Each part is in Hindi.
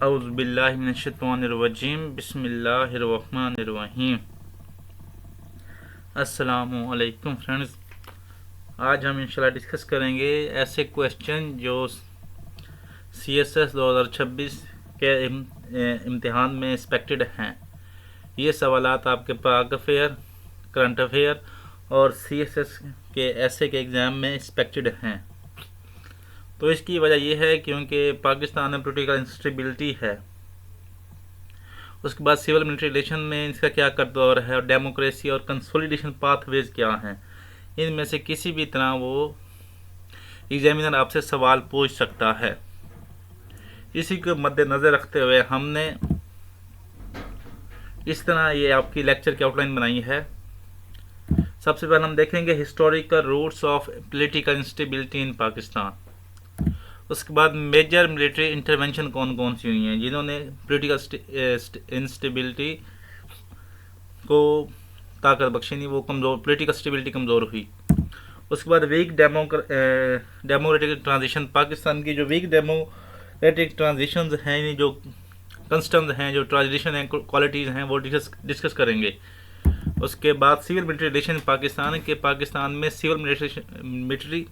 औज़ुबिल्लाहि मिनश्शैतानिर्रजीम बिस्मिल्लाहिर्रहमानिर्रहीम। अस्सलामु अलैकुम फ्रेंड्स, आज हम इंशाल्लाह डिस्कस करेंगे ऐसे क्वेश्चन जो CSS 2026 के इम्तिहान में एक्सपेक्टेड हैं। ये सवालात आपके पाक अफेयर, करंट अफेयर और CSS के ऐसे के एग्ज़ाम में एक्सपेक्टेड हैं। तो इसकी वजह यह है क्योंकि पाकिस्तान में पॉलिटिकल इंस्टेबिलिटी है। उसके बाद सिविल मिलिट्री रिलेशन में इसका क्या करदौर है और डेमोक्रेसी और कंसोलिडेशन पाथवेज क्या हैं। इनमें से किसी भी तरह वो एग्जामिनर आपसे सवाल पूछ सकता है। इसी को मद्देनज़र रखते हुए हमने इस तरह ये आपकी लेक्चर की आउटलाइन बनाई है। सबसे पहले हम देखेंगे historical roots of political instability in Pakistan. उसके बाद मेजर मिलिट्री इंटरवेंशन कौन कौन सी हुई हैं जिन्होंने पॉलिटिकल इंस्टेबिलिटी को ताकत बख्शी नहीं, वो कमज़ोर, पॉलिटिकल स्टेबिलिटी कमज़ोर हुई। उसके बाद वीक डेमोक्रेटिक ट्रांजिशन, पाकिस्तान की जो वीक डेमोक्रेटिक ट्रांजिशंस हैं, जो कंस्टम्स हैं, जो ट्रांजिशन हैं, क्वालिटीज़ हैं, वो डिस्कस करेंगे। उसके बाद सिविल मिलिट्री रिलेशन पाकिस्तान में सिविल मिलिट्री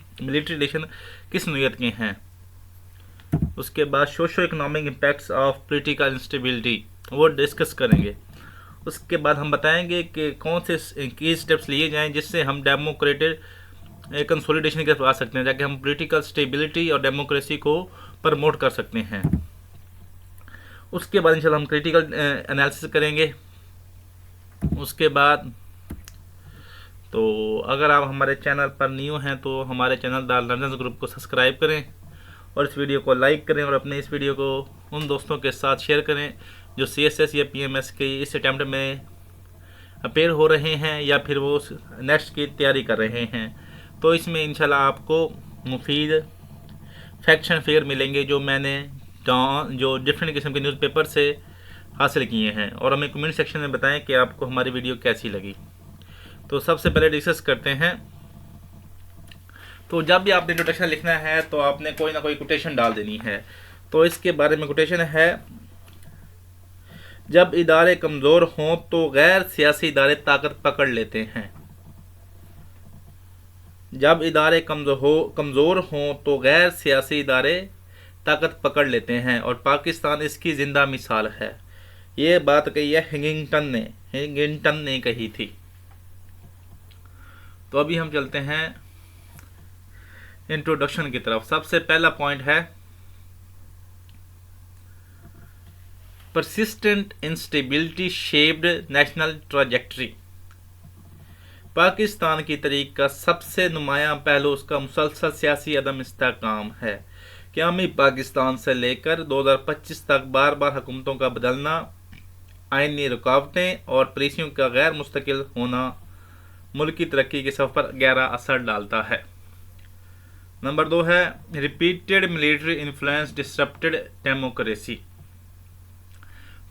रिलेशन किस नोयत के हैं। उसके बाद socio economic impacts of political instability वो डिस्कस करेंगे। उसके बाद हम बताएंगे कि कौन से की स्टेप्स लिए जाएं जिससे हम डेमोक्रेटिक कंसोलिडेशन की तरफ आ सकते हैं, ताकि हम पॉलिटिकल स्टेबिलिटी और डेमोक्रेसी को प्रमोट कर सकते हैं। उसके बाद इंशाल्लाह हम क्रिटिकल एनालिसिस करेंगे। उसके बाद तो अगर आप हमारे चैनल पर न्यू हैं तो हमारे चैनल द लर्नर्स ग्रुप को सब्सक्राइब करें और इस वीडियो को लाइक करें और अपने इस वीडियो को उन दोस्तों के साथ शेयर करें जो CSS या PMS की इस अटैम्प्ट में अपेयर हो रहे हैं या फिर वो नेक्स्ट की तैयारी कर रहे हैं। तो इसमें इंशाल्लाह आपको मुफीद फैक्ट एंड फिगर मिलेंगे जो मैंने जो डिफरेंट किस्म के न्यूज़पेपर से हासिल किए हैं, और हमें कमेंट सेक्शन में बताएं कि आपको हमारी वीडियो कैसी लगी। तो सबसे पहले डिस्कस करते हैं। तो जब भी आपने इंट्रोडक्शन लिखना है तो आपने कोई ना कोई कोटेशन डाल देनी है। तो इसके बारे में कोटेशन है, जब इदारे कमज़ोर हों तो गैर सियासी इदारे ताकत पकड़ लेते हैं। जब इदारे कमज़ोर हों तो गैर सियासी इदारे ताकत पकड़ लेते हैं, और पाकिस्तान इसकी ज़िंदा मिसाल है। ये बात कही है हिंगिंगटन ने कही थी। तो अभी हम चलते हैं इंट्रोडक्शन की तरफ। सबसे पहला पॉइंट है persistent instability shaped national trajectory. Pakistan की तरीक का सबसे नुमायां पहलू उसका मुसलसल सियासी अदम इस्तेहकाम है। क़यामी पाकिस्तान से लेकर 2025 तक बार बार हुकूमतों का बदलना, आइनी रुकावटें और पॉलिसियों का गैर मुस्तकिल होना मुल्क की तरक्की के सफ़र पर गहरा असर डालता है। नंबर 2 है repeated military influence disrupted democracy.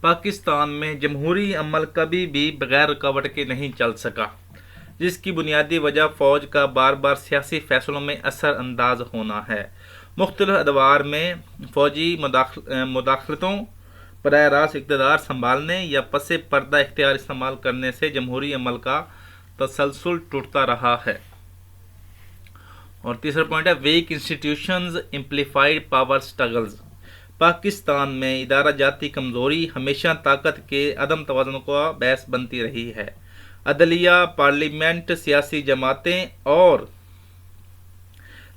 Pakistan में जमहूरी अमल कभी भी बगैर रुकावट के नहीं चल सका, जिसकी बुनियादी वजह फ़ौज का बार बार सियासी फैसलों में असर अंदाज होना है। मुख्तलिफ अदवार में फ़ौजी मुदाखलतों, बराह रास्त इक़्तिदार संभालने या पसे पर्दा इख्तियार इस्तेमाल करने से जमहूरी अमल का तसलसल टूटता रहा है। और तीसरा पॉइंट है weak institutions amplified power struggles. Pakistan में इदारा जाती कमज़ोरी हमेशा ताकत के अदम तवाज़ुन का बहस बनती रही है। अदलिया, पार्लियामेंट, सियासी जमातें और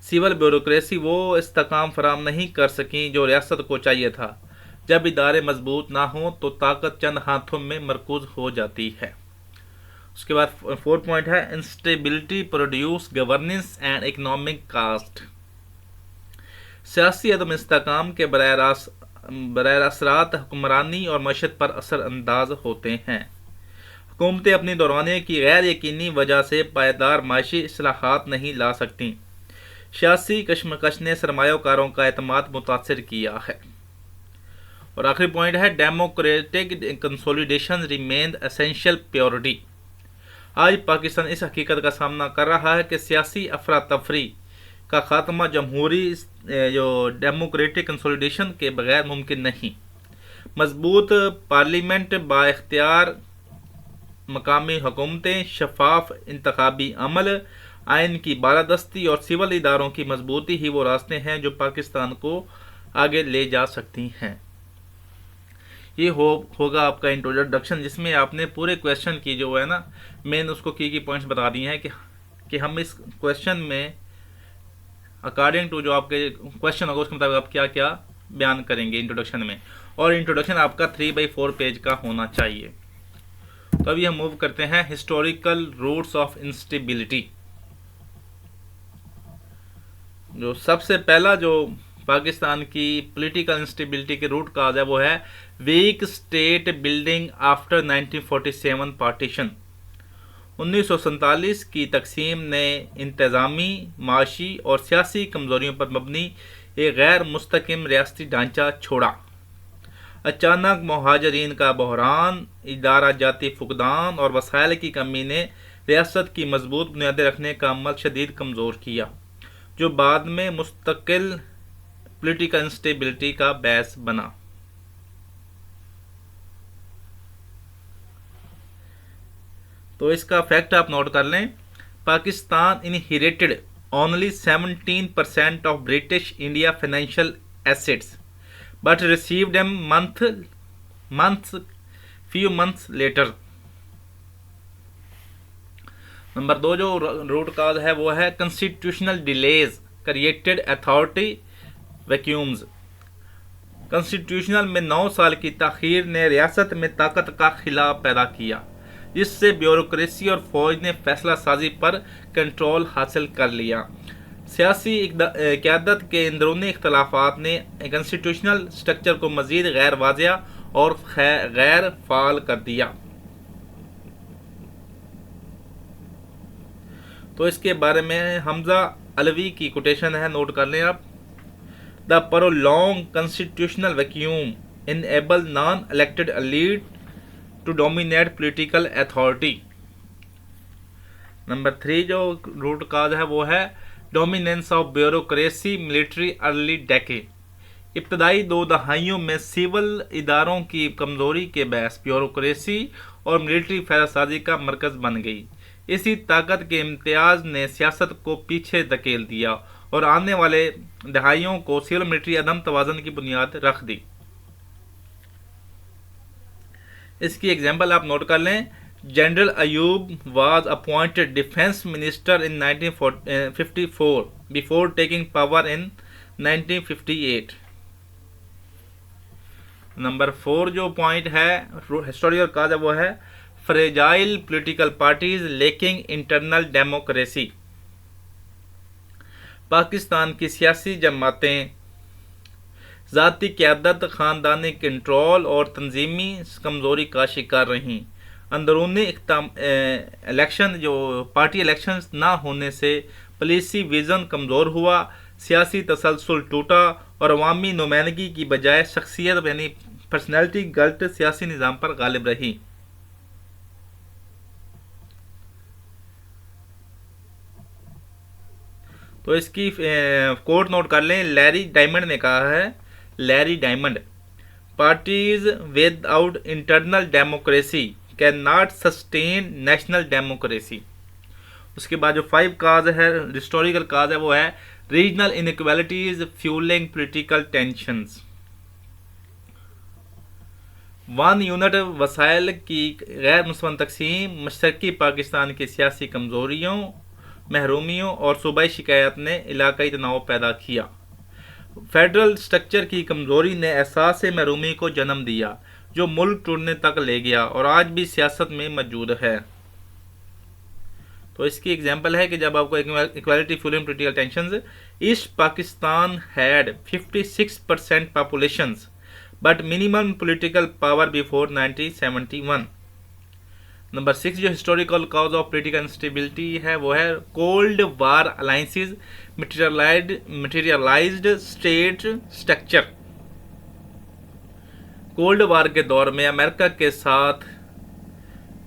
सिविल ब्यूरोक्रेसी वो इस्तेकाम फराम नहीं कर सकें जो रियासत को चाहिए था। जब इदारे मजबूत ना हों तो ताकत चंद हाथों में मरकूज हो जाती है। उसके बाद 4 पॉइंट है instability produce governance and economic cast. सियासी अदम इस्तेकाम के बराह रास्त हुक्मरानी और मईशत पर असर अंदाज होते हैं। हुकूमतें अपनी दौरानिया की गैर यकीनी वजह से पायदार माशी इस्लाहात नहीं ला सकती। सियासी कशमकश ने सरमायाकारों का एतमाद मुतासर किया है। और आखिरी पॉइंट है democratic consolidation remain essential purity. आज पाकिस्तान इस हकीकत का सामना कर रहा है कि सियासी अफरा तफरी का खात्मा जमहूरी जो डेमोक्रेटिक कंसोलिडेशन के बगैर मुमकिन नहीं। मजबूत पार्लियामेंट, बाइख्तियार मकामी हुकूमतें, शफाफ इंतखाबी अमल, आइन की बालादस्ती और सिविल इदारों की मजबूती ही वो रास्ते हैं जो पाकिस्तान को आगे ले जा सकती हैं। ये होगा आपका इंट्रोडक्शन, जिसमें आपने पूरे क्वेश्चन की जो है ना मेन उसको की पॉइंट्स बता दिए हैं कि हम इस क्वेश्चन में अकॉर्डिंग टू जो आपके क्वेश्चन होगा उसके मुताबिक आप क्या क्या बयान करेंगे इंट्रोडक्शन में। और इंट्रोडक्शन आपका 3/4 पेज का होना चाहिए। तो अभी हम मूव करते हैं हिस्टोरिकल रूट्स ऑफ इंस्टेबिलिटी। जो सबसे पहला जो पाकिस्तान की पॉलिटिकल इंस्टेबिलिटी के रूट काज है वो है weak state building after 1947 partition. 1947 की तकसीम ने इंतज़ामी, माशी और सियासी कमज़ोरियों पर मबनी एक गैर मुस्तकिम रियासती ढांचा छोड़ा। अचानक मुहाजिरीन का बहरान, इदारा जाती फुकदान और वसाइल की कमी ने रियासत की मजबूत बुनियादें रखने का अमल शदीद कमज़ोर किया, जो बाद में मुस्तकिल पॉलिटिकल इंस्टेबिलिटी का बायस बना। तो इसका फैक्ट आप नोट कर लें। Pakistan inherited only 17% of British India financial assets but received um few months later। Number 2 जो रूट काज है वो है constitutional delays created authority vacuums. Constitutional में 9 साल की ताखीर ने रियासत में ताकत का खिलाफ पैदा किया, जिससे ब्यूरोक्रेसी और फौज ने फैसला साजी पर कंट्रोल हासिल कर लिया। सियासी क़यादत के अंदरूनी इख्तलाफात ने कॉन्स्टिट्यूशनल स्ट्रक्चर को मज़ीद गैर वाज़िया और गैर फ़ाल कर दिया। तो इसके बारे में हमजा अलवी की कोटेशन है, नोट कर लें आप। The prolong constitutional vacuum enable non elected elite to dominate political authority. Number 3 जो रूट काज है वो है dominance of bureaucracy military early decade. इब्तदाई 2 दहाइयों में सिविल इदारों की कमज़ोरी के बायस ब्यूरोक्रेसी और मिलिट्री फैसलासाजी का मरकज़ बन गई। इसी ताकत के इम्तियाज़ ने सियासत को पीछे धकेल दिया और आने वाले दहाइयों को सिविल मिलिट्री अदम तवाज़ुन की बुनियाद रख दी। इसकी एग्जाम्पल आप नोट कर लें। General Ayub was appointed defense minister in 1954 before taking power in 1958। Number 4 जो पॉइंट है हिस्टोरिकल काज है वो है fragile political parties lacking internal democracy. Pakistan की सियासी जमातें ज़ाती क़यादत, ख़ानदानी कंट्रोल और तंजीमी कमज़ोरी का शिकार रहीं। अंदरूनी इलेक्शन जो पार्टी इलेक्शन ना होने से पॉलिसी विज़न कमज़ोर हुआ, सियासी तसलसल टूटा और अवामी नुमाइंदगी की बजाय शख्सियत यानी पर्सनैलिटी गल्ट सियासी निज़ाम पर गालिब रही। तो इसकी कोट नोट कर लें। लैरी डायमंड ने कहा है, Larry diamond, parties without internal democracy can not sustain national democracy. उसके बाद जो 5 काज है हिस्टोरिकल काज है वो है regional inequalities fuelling political tensions. 1 unit वसाइल की गैर मुसवन तकसीम मशरकी पाकिस्तान की सियासी कमज़ोरियों, महरूमियों और सूबाई शिकायत ने इलाकाई तनाव पैदा किया। फेडरल स्ट्रक्चर की कमज़ोरी ने एहसास महरूमी को जन्म दिया, जो मुल्क टूटने तक ले गया और आज भी सियासत में मौजूद है। तो इसकी एग्जांपल है कि जब आपको equality fuelling political tensions, east Pakistan had 56% populations but minimum political power before 1971। Number 6 जो historical cause of political instability है वो है cold war alliances materialised state structure. Cold war के दौर में अमेरिका के साथ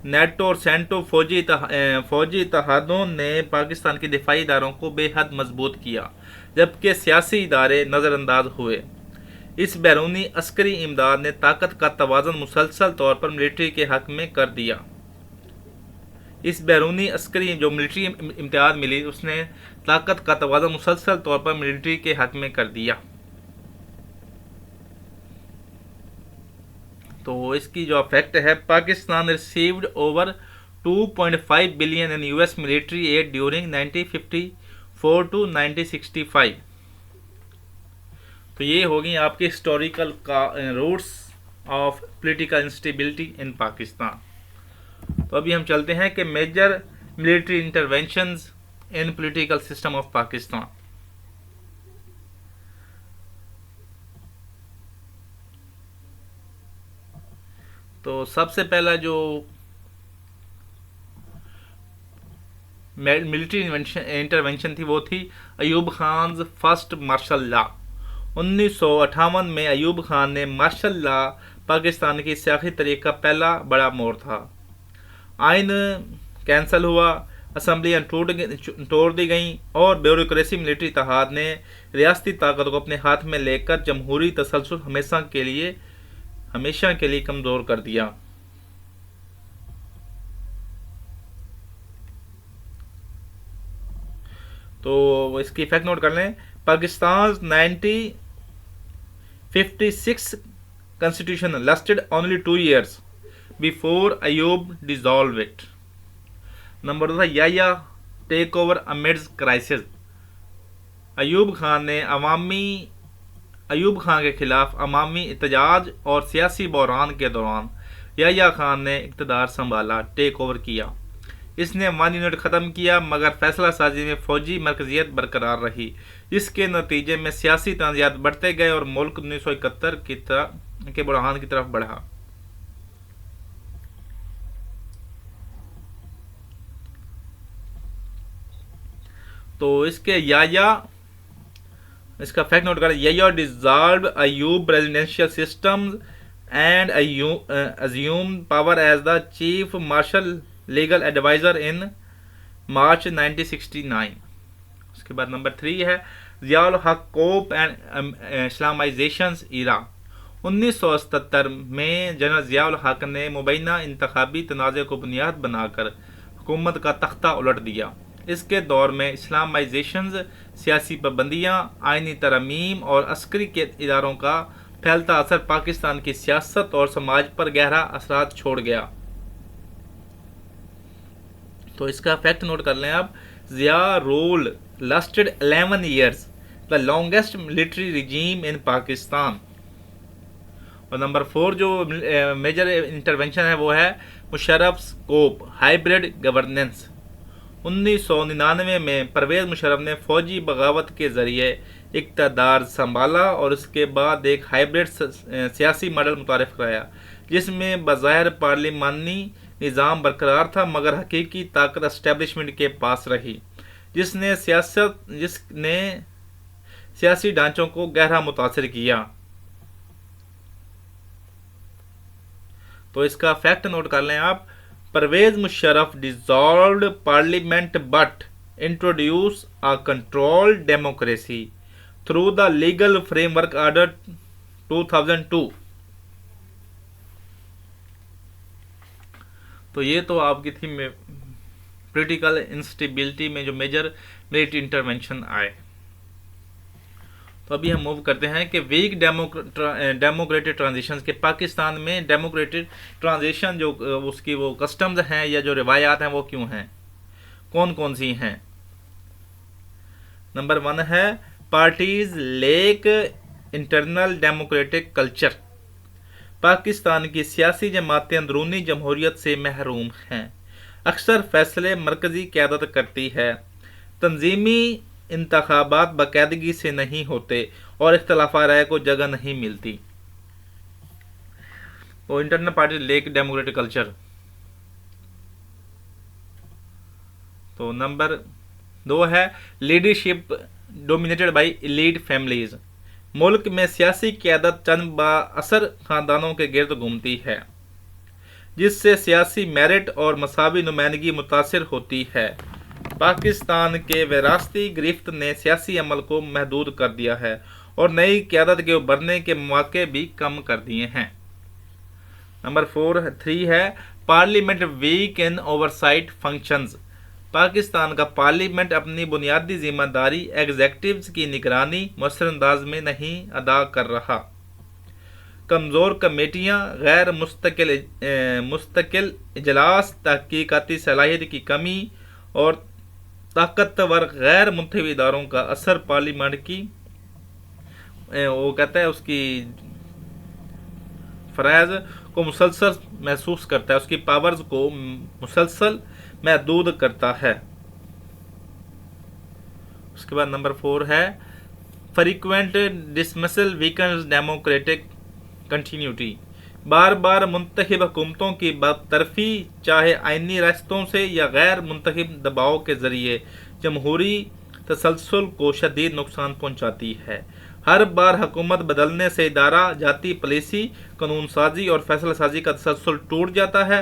नेटो और सेंटो फौजी इत्तेहादों ने पाकिस्तान के दिफाई इदारों को बेहद मजबूत किया, जबकि सियासी इदारे नज़रअंदाज हुए। इस बैरूनी अस्करी इमदाद ने ताकत का तवाज़ुन मुसलसल तौर पर मिलिट्री के हक में कर दिया। इस बैरूनी अस्करी जो मिलिट्री इम्तियाज़ मिली उसने ताकत का तवाज़ुन मुसलसल तौर पर मिलिट्री के हक में कर दिया। तो इसकी जो इफेक्ट है, Pakistan received over 2.5 billion in US military aid during 1954 to 1965। तो ये होगी आपकी हिस्टोरिकल का roots of political instability in Pakistan. तो अभी हम चलते हैं कि major military interventions in political system of Pakistan. तो सबसे पहला जो मिलिट्री इंटरवेंशन थी वो थी Ayub Khan first martial law. 1958 में अयूब खान ने मार्शल लॉ पाकिस्तान की सियासी तरीक़ का पहला बड़ा मोड़ था। आइन कैंसिल हुआ, असम्बलियाँ तोड़ दी गईं और ब्यूरोक्रेसी मिलिट्री इत्तेहाद ने रियासती ताकत को अपने हाथ में लेकर जमहूरी तसलसल हमेशा के लिए कमज़ोर कर दिया। तो इसकी इफेक्ट नोट कर लें। Pakistan 1956 constitution lasted only 2 years before Ayub dissolve it. Number 2 था Yahya take over amidst crisis. Ayub Khan के खिलाफ अवामी एहतजाज और सियासी बहरान के दौरान याया खान ने इक़्तिदार संभाला, टेक ओवर किया। इसने 1 यूनिट ख़त्म किया, मगर फैसला साजी में फ़ौजी मरकजियत बरकरार रही, जिसके नतीजे में सियासी तनाज़ात बढ़ते गए और मुल्क 1971 के बहरान की तरफ बढ़ा। तो इसका फैक्ट नोट करें। Yahya dissolved Ayub presidential system and assume power as the chief martial legal adviser in March 1969। उसके बाद नंबर 3 है ज़ियाउल हक कोप एंड इस्लामाइजेशन इरा। 1977 में जनरल ज़ियाउल हक ने मुबैना इंतखाबी तनाज़े को बुनियाद बनाकर हुकूमत का तख्ता उलट दिया। इसके दौर में इस्लामाइजेशन, सियासी पाबंदियाँ, आइनी तरमीम और अस्करी के इदारों का फैलता असर पाकिस्तान की सियासत और समाज पर गहरा असरात छोड़ गया। तो इसका फैक्ट नोट कर लें आप। Zia rule lasted 11 years, the longest military regime in Pakistan. और नंबर 4 जो मेजर इंटरवेंशन है वो है मुशर्रफ स्कोप हाइब्रिड गवर्नेंस। 1999 में परवेज़ मुशर्रफ ने फ़ौजी बगावत के ज़रिए इक़्तिदार संभाला और उसके बाद एक हाइब्रिड सियासी मॉडल मुतारिफ कराया, जिसमें बज़ाहिर पार्लिमानी निज़ाम बरकरार था, मगर हकीकी ताकत एस्टेब्लिशमेंट के पास रही, जिसने सियासी ढांचों को गहरा मुतासिर किया। तो इसका फैक्ट नोट कर लें आप। Pervez Musharraf dissolved parliament but introduce a controlled democracy through the legal framework order 2002। तो ये तो आपकी थी पॉलिटिकल इंस्टेबिलिटी में जो मेजर मिलिट्री इंटरवेंशन आए। तो अभी हम मूव करते हैं कि वीक डेमोक्रेटिक ट्रांजिशन के पाकिस्तान में डेमोक्रेटिक ट्रांजिशन जो उसकी वो कस्टम्स हैं या जो रिवायात हैं वो क्यों हैं, कौन कौन सी हैं। नंबर 1 है parties lake internal democratic culture. Pakistan की सियासी जमातें अंदरूनी जमहूरियत से महरूम हैं। अक्सर फैसले मरकजी क़यादत करती है। तंजीमी इंतखाबात बाकायदगी से नहीं होते और इख्तलाफा राय को जगह नहीं मिलती। वो internal party lake democratic culture. तो नंबर 2 है leadership dominated by elite families. मुल्क में सियासी क़यादत चंद बाअसर ख़ानदानों के गिर्द घूमती है, जिससे सियासी मेरिट और मसावी नुमाइंदगी मुतासिर होती है। पाकिस्तान के विरासती गिरफ्त ने सियासी अमल को महदूद कर दिया है और नई क़यादत के उभरने के मौके भी कम कर दिए हैं। नंबर 3 है पार्लियामेंट वीक इन ओवरसाइट फंक्शंस। पाकिस्तान का पार्लियामेंट अपनी बुनियादी जिम्मेदारी एग्जेक्टिव्स की निगरानी मुअस्सर अंदाज में नहीं अदा कर रहा। कमज़ोर कमेटियाँ, गैर मुस्तकिल इजलास, तहकीकाती सलाहियत की कमी और ताकतवर गैर मुंतखब इदारों का असर पार्लियामेंट की वो कहता है उसकी फ़राइज़ को मुसलसल महसूस करता है, उसकी पावर्स को मुसलसल महदूद करता है। उसके बाद नंबर 4 है frequent dismissal weakens democratic continuity. बार बार मुंतखब हुकूमतों की बरतरफी, चाहे आइनी रास्तों से या गैर मुंतखब दबाव के ज़रिए, जमहूरी तसलसल को शदीद नुकसान पहुँचाती है। हर बार हुकूमत बदलने से इदारा जाती पॉलिसी, कानून साजी और फैसला साजी का तसलसल टूट जाता है,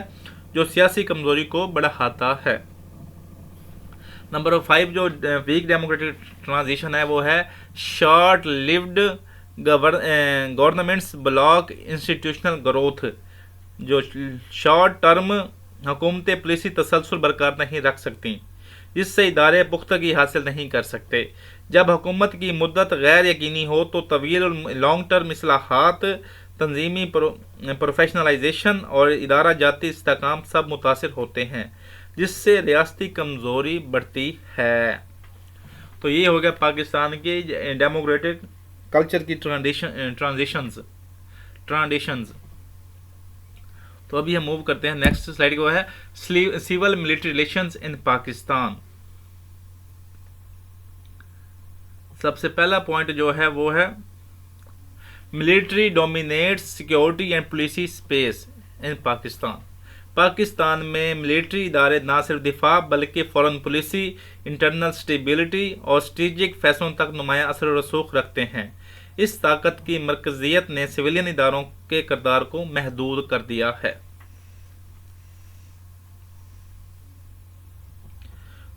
जो सियासी कमज़ोरी को बढ़ाता है। नंबर 5 जो वीक डेमोक्रेटिक ट्रांजिशन है वो है short lived governments block institutional growth. जो शॉर्ट टर्म हुकूमतें पॉलिसी तसलसल बरकरार नहीं रख सकती, जिससे इदारे पुख्तगी हासिल नहीं कर सकते। जब हुकूमत की मुद्दत गैर यकीनी हो तो तवील और लॉन्ग टर्म इस्लाहात, तंजीमी प्रोफेशनलाइजेशन और इदारा जाती इस्तेहकाम सब मुतासिर होते हैं, जिससे रियासती कमज़ोरी बढ़ती है। तो ये हो गया पाकिस्तान के डेमोक्रेटिक कल्चर की ट्रांजिशंस। तो अभी हम मूव करते हैं नेक्स्ट स्लाइड को है civil military relations in Pakistan. सबसे पहला पॉइंट जो है वो है military dominates security and policy space in Pakistan. Pakistan में मिलिट्री इदारे न सिर्फ दिफा बल्कि फॉरेन पॉलिसी, इंटरनल स्टेबिलिटी और स्ट्रेटेजिक फैसलों तक नुमायां असर और रसूख रखते हैं। इस ताकत की मरकजियत ने सिविलियन इदारों के किरदार को महदूद कर दिया है।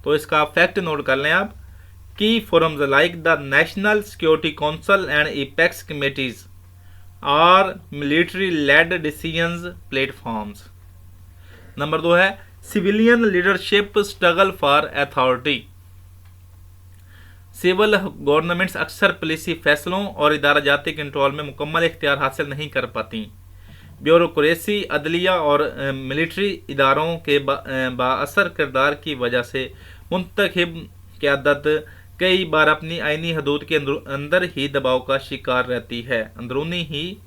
तो इसका फैक्ट नोट कर लें आप। की forums like the national security council and apex committees are military led decisions platforms. Number 2 है civilian leadership struggle for authority. Civil governments अक्सर पॉलिसी फैसलों और इदारा जाती कंट्रोल में मुकम्मल इख्तियार हासिल नहीं कर पाती। ब्यूरोक्रेसी, अदलिया और मिलिट्री इदारों के बाअसर किरदार की वजह से मुंतखब क़यादत कई बार अपनी आइनी हदूद के अंदर ही दबाव का शिकार रहती है, अंदरूनी ही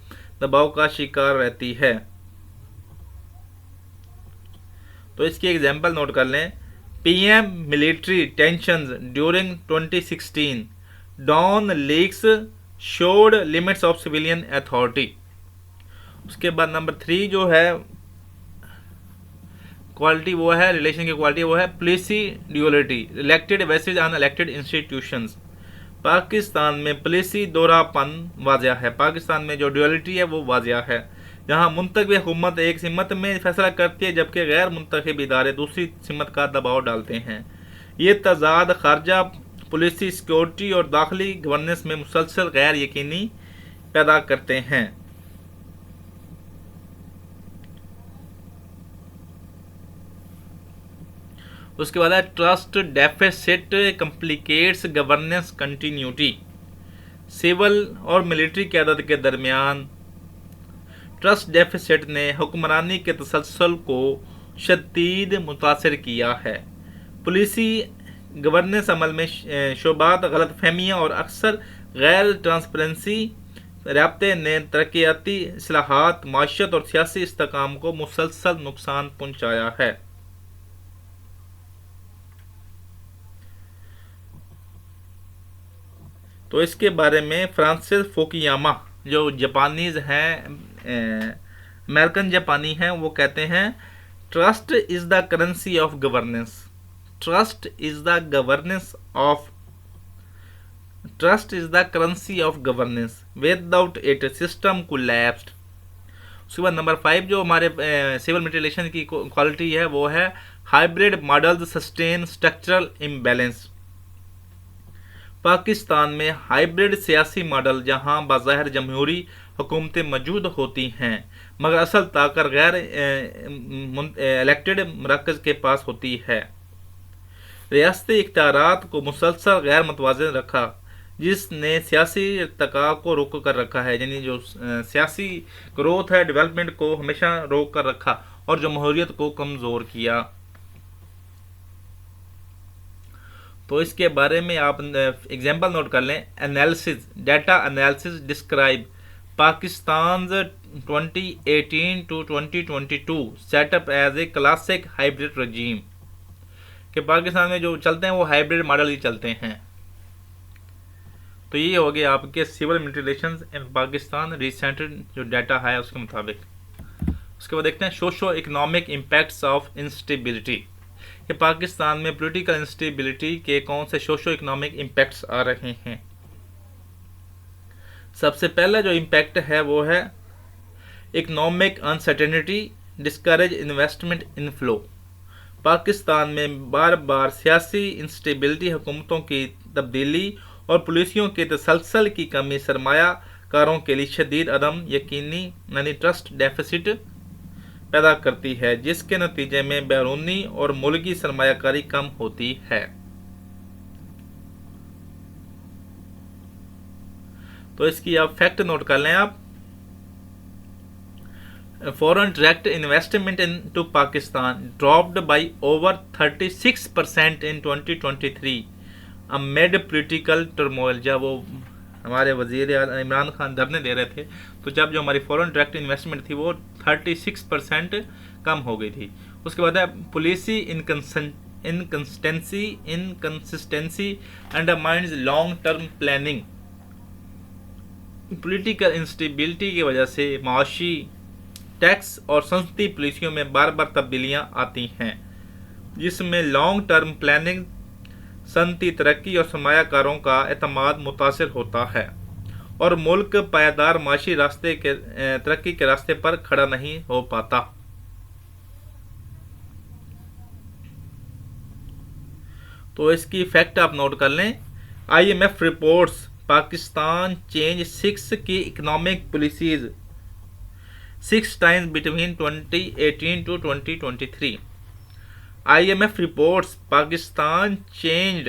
दबाव का शिकार रहती है। तो इसकी एग्जाम्पल नोट कर लें। PM military tensions during 2016 don leaks showed limits of civilian authority. उसके बाद नंबर 3 जो है क्वालिटी वो है रिलेशन की क्वालिटी वो है policy duality, elected versus unelected institutions. Pakistan में पॉलिसी दोहरापन वाज़िया है। पाकिस्तान में जो ड्यूअलिटी है वो वाज़िया है, जहाँ मुंतखब हुकूमत एक सिमत में फैसला करती है जबकि गैर मुंतखब इदारे दूसरी सिमत का दबाव डालते हैं। ये तजाद खारजा पॉलिसी, सिक्योरिटी और दाखिली गवर्नेंस में मुसलसल गैर यकीनी पैदा करते हैं। उसके बाद है trust deficit complicates governance continuity. Civil और मिलिट्री क़यादत के दरमियान ट्रस्ट डेफिसिट ने हुक्मरानी के तसलसल को शदीद मुतासिर किया है। पुलिसी गवर्नेंस अमल में शोबात, गलत फहमियाँ और अक्सर गैर ट्रांसपेरेंसी राब्ते ने तरक्याती इस्लाहात, माशत और सियासी इस्तेहकाम को मुसलसल नुकसान पहुँचाया है। तो इसके बारे में फ्रांसिस फुकुयामा जो जापानीज हैं, अमेरिकन जापानी हैं, वो कहते हैं trust is the currency of governance. Trust is the currency of governance, without it system collapsed. उसके बाद नंबर 5 जो हमारे सिविल मिलिट्री रिलेशन की क्वालिटी है वो है hybrid models sustain structural imbalance. Pakistan में हाइब्रिड सियासी मॉडल, जहां बाज़ाहिर जमहूरी हुकूमतें मौजूद होती हैं मगर असल ताकत गैर इलेक्टेड मरकज़ के पास होती है, रियासती इख्तियारात को मुसलसल गैर मुतवाज़िन रखा, जिसने सियासी इर्तिका को रोक कर रखा है। यानी जो सियासी ग्रोथ है, डेवलपमेंट को हमेशा रोक कर रखा और जमहूरियत को कमज़ोर किया। तो इसके बारे में आप एग्जाम्पल नोट कर लें। Analysis, data analysis describe Pakistan 2018 to 2022 setup as a classic hybrid regime, कि पाकिस्तान में जो चलते हैं वो हाइब्रिड मॉडल ही चलते हैं। तो ये हो गया आपके civil military relations in Pakistan recent जो डाटा है उसके मुताबिक। उसके बाद देखते हैं socio economic impacts of instability, कि पाकिस्तान में पॉलिटिकल इंस्टेबिलिटी के कौन से सोशो इकोनॉमिक इम्पैक्ट्स आ रहे हैं। सबसे पहला जो इम्पैक्ट है वो है economic uncertainty discourage investment inflow. Pakistan में बार बार सियासी इंस्टेबिलिटी, हुकूमतों की तब्दीली और पॉलिसियों के तसलसल की कमी सरमायाकारों के लिए शदीद अदम यकीनी यानी ट्रस्ट डेफिसिट पैदा करती है, जिसके नतीजे में बैरूनी और मुल्की सरमायाकारी कम होती है। तो इसकी आप फैक्ट नोट कर लें आप। Foreign direct investment into Pakistan dropped by over 36% in 2023 amid political turmoil. जब वो हमारे वजीर इमरान खान धरने दे रहे थे, तो जब जो हमारी फॉरेन डायरेक्ट इन्वेस्टमेंट थी वो 36% कम हो गई थी। उसके बाद है policy inconsistency undermines long term planning. Political instability की वजह से माशी, टैक्स और संसदीय पॉलिसियों में बार बार तब्दीलियां आती हैं, जिसमें लॉन्ग टर्म प्लानिंग, सनती तरक्की और सरमायाकारों का एतमाद मुतासर होता है और मुल्क पायदार माशी रास्ते के तरक्की के रास्ते पर खड़ा नहीं हो पाता। तो इसकी फैक्ट आप नोट कर लें। IMF रिपोर्ट्स पाकिस्तान चेंज 6 की economic policies 6 times between 2018 to 2023। IMF reports Pakistan changed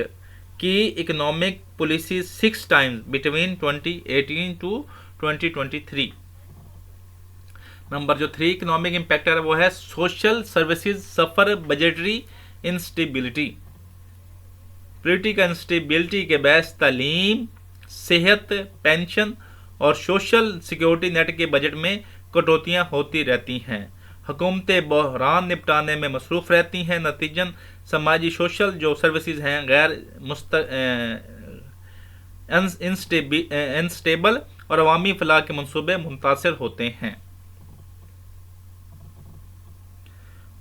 की economic policy 6 times between 2018 to 2023। Number जो 3 इकोनॉमिक इम्पैक्ट है वो है social services suffer budgetary instability. Political instability के बहस तालीम, सेहत, पेंशन और सोशल सिक्योरिटी नेट के बजट में कटौतियां होती रहती हैं। हुकूमतें बहरान निपटाने में मसरूफ रहती हैं। नतीजन समाजी सोशल जो सर्विसेज हैं गैर अनस्टेबल और अवामी फलाह के मनसूबे मुतासर होते हैं।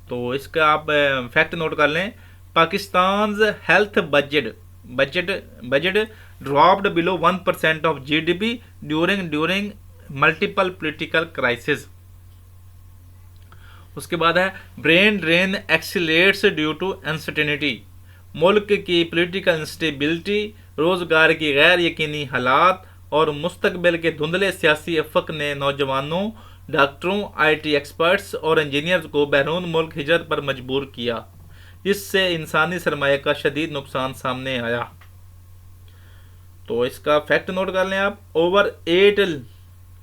तो इसका आप फैक्ट नोट कर लें। Pakistan health budget dropped below 1% of GDP during multiple political crisis. उसके बाद है brain drain accelerates due to uncertainty. मुल्क की पॉलिटिकल इंस्टेबिलिटी, रोजगार की गैर यकीनी हालात और मुस्तकबिल के धुंधले सियासी अफक ने नौजवानों, डॉक्टरों, IT एक्सपर्ट्स और इंजीनियर्स को बैरून मुल्क हिजरत पर मजबूर किया, जिससे इंसानी सरमाया का शदीद नुकसान सामने आया। तो इसका फैक्ट नोट कर लें आप। Over 8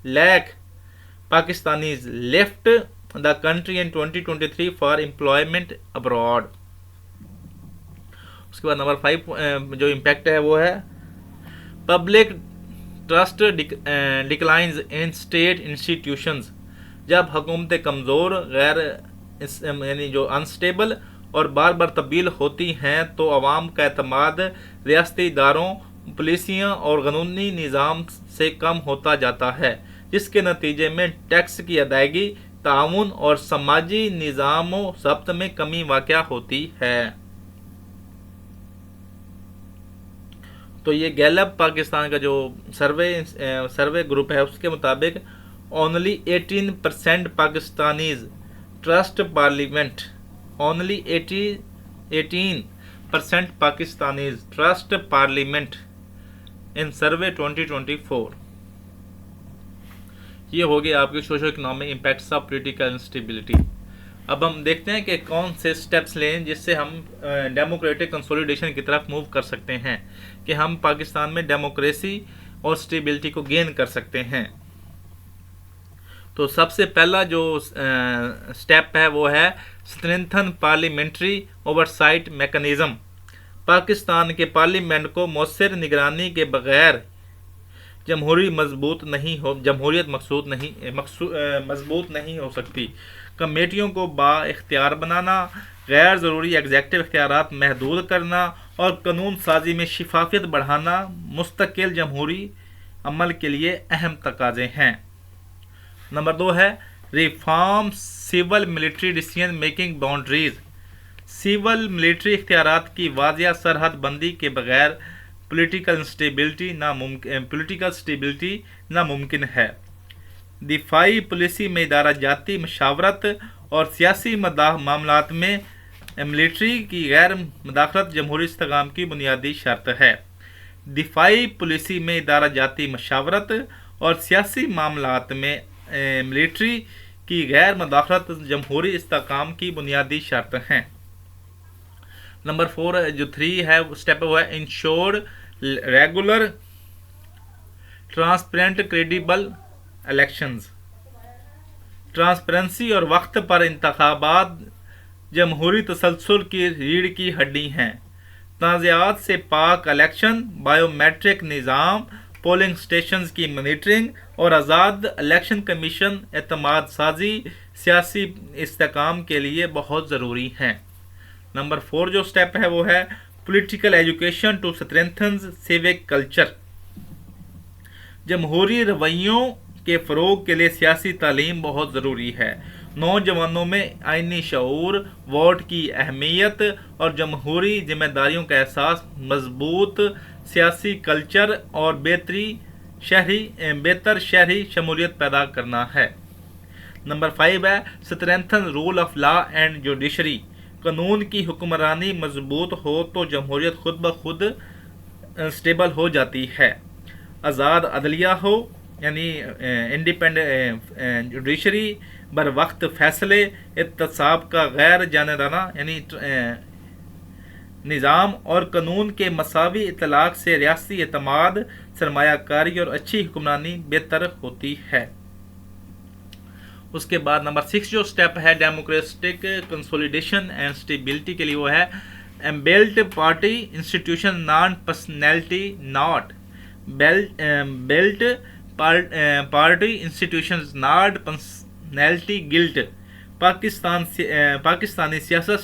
lakh Pakistanis left the country in 2023 for employment abroad. उसके बाद नंबर 5 जो इम्पैक्ट है वो है पब्लिक ट्रस्ट डिक्लाइंस इन स्टेट इंस्टीट्यूशंस। जब हुकूमतें कमज़ोर, गैर यानी जो अनस्टेबल और बार बार तब्दील होती हैं, तो अवाम का एतमाद रियासती इदारों, पुलिसियाँ और कानूनी निज़ाम से कम होता जाता है, जिसके नतीजे में टैक्स की अदायगी, ताउन और समाजी निज़ामो ज़ब्त में कमी वाक़या होती है। तो ये गैलप पाकिस्तान का जो सर्वे ग्रुप है उसके मुताबिक only 18% Pakistanis trust parliament, only 18% Pakistanis trust parliament in survey 2024। ये हो गया आपके socio economic impacts of political instability. अब हम देखते हैं कि कौन से स्टेप्स लें जिससे हम डेमोक्रेटिक कंसोलिडेशन की तरफ मूव कर सकते हैं, कि हम पाकिस्तान में डेमोक्रेसी और स्टेबिलिटी को गेन कर सकते हैं। तो सबसे पहला जो स्टेप है वो है strengthen parliamentary oversight mechanism. Pakistan के पार्लियामेंट को मौसर निगरानी के बगैर जमहूरियत मजबूत नहीं हो सकती। कमेटियों को बाइख्तियार बनाना, गैर ज़रूरी एग्जेक्टिव इख्तियारात महदूद करना और कानून साजी में शफाफियत बढ़ाना मुस्तकिल जमहूरी अमल के लिए अहम तकाज़े हैं। नंबर 2 है reform civil military decision making boundaries. सिविल मिलिट्री इख्तियारात की वाज़िया सरहद बंदी के बगैर पॉलिटिकल स्टेबिलिटी नामुमकिन है। दिफाई पॉलिसी में इदारा जाती मशावरत और सियासी मामलात में मिलिट्री की गैर मुदाखलत जमहूरी इस्तेकाम की बुनियादी शर्त है। दिफाई पॉलिसी में इदारा जाती मशावरत और सियासी मामलात में मिलिट्री की गैर मुदाखलत जमहूरी इस्तेकाम की बुनियादी शर्त हैं। नंबर 4 जो 3 है स्टेप हुआ है ensure regular transparent credible elections. Transparency और वक्त पर इंतखाबात जमहूरी तसलसल की रीढ़ की हड्डी हैं। तनाज़ात से पाक इलेक्शन, बायोमेट्रिक निज़ाम, पोलिंग स्टेशंस की मॉनिटरिंग और आज़ाद इलेक्शन कमीशन एतमाद साजी सियासी इस्तेकाम के लिए बहुत ज़रूरी हैं। नंबर 4 जो स्टेप है वो है political education to strengthen civic culture. जमहूरी रवैयों के फ़रोग के लिए सियासी तालीम बहुत ज़रूरी है। नौजवानों में आइनी शऊर, वोट की अहमियत और जमहूरी जिम्मेदारियों का एहसास, मजबूत सियासी कल्चर और बेहतर शहरी शमूलियत पैदा करना है। नंबर 5 है strengthen rule of law and judiciary. कानून की हुक्मरानी मजबूत हो तो जमहूरियत खुद ब खुद स्टेबल हो जाती है। आज़ाद अदलिया हो यानी इंडिपेंडेंट जुडिशरी, बर वक्त फैसले, एहतसाब का गैर जानेदाना यानी निज़ाम और कानून के मसावी इतलाक़ से रियासती एतमाद, सरमायाकारी और अच्छी हुक्मरानी बेहतर होती है। उसके बाद नंबर 6 जो स्टेप है डेमोक्रेटिक कंसोलिडेशन एंड स्टेबिलिटी के लिए वो है belt party institution non personality not belt party institution not personality guilt. Pakistani सियासत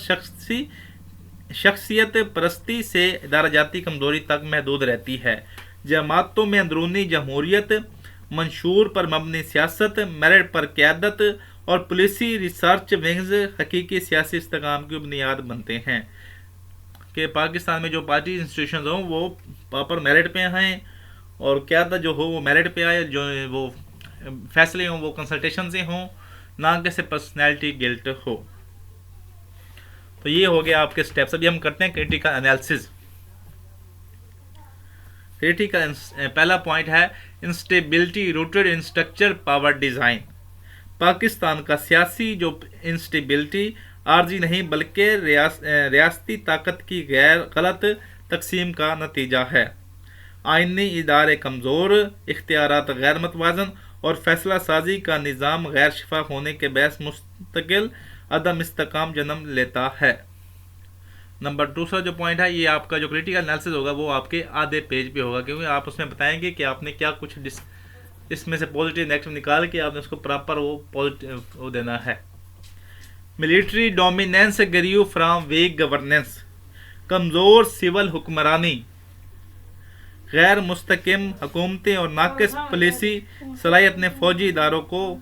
शख्सियत परस्ती से इदाराजाती कमजोरी तक महदूद रहती है। जमातों में अंदरूनी जमहूरियत, मंशूर पर मबनी सियासत, मेरिट पर क़यादत और पुलिसी रिसर्च विंग्स हकीकी सियासी इस्तेकाम की बुनियाद बनते हैं। कि पाकिस्तान में जो पार्टी इंस्टीट्यूशन हों वो प्रॉपर मेरिट पे आएँ और क़यादत जो हो वो मेरिट पे आए, जो वो फैसले हों वो कंसल्टेशन से हों, ना कि सिर्फ पर्सनैलिटी गिल्ट हो। तो ये हो गया आपके स्टेप्स। अभी हम करते हैं क्रिटिकल एनालिसिस। क्रिटिकल पहला पॉइंट है instability rooted in structure power design. Pakistan का सियासी जो इंस्टेबिलिटी आर्जी नहीं बल्कि रियासती ताकत की गलत तकसीम का नतीजा है। आइनी इदारे कमज़ोर, इख्तियारात गैर मतवाज़न और फैसला साजी का निज़ाम गैर शफाफ होने के बहस मुस्तकिल अदम इस्तेकाम जन्म लेता है। नंबर 2 जो पॉइंट है ये आपका जो क्रिटिकल एनालिसिस होगा वो आपके आधे पेज पे होगा, क्योंकि आप उसमें बताएंगे कि आपने क्या कुछ इसमें से पॉजिटिव नेगेटिव निकाल के आपने उसको प्रॉपर वो पॉजिटिव वो देना है। Military dominance grew from weak governance. कमज़ोर सिविल हुक्मरानी, गैर मुस्तकिम हुकूमतें और नाकिस पुलिसी सलाहियत ने फौजी इदारों को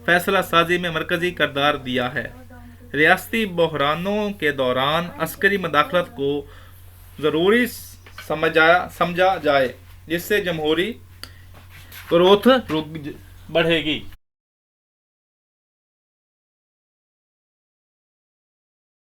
फैसला साजी में मरकजी किरदार दिया है। रियासती बहरानों के दौरान अस्करी मदाखलत को ज़रूरी समझा जाए जिससे जमहूरी ग्रोथ बढ़ेगी।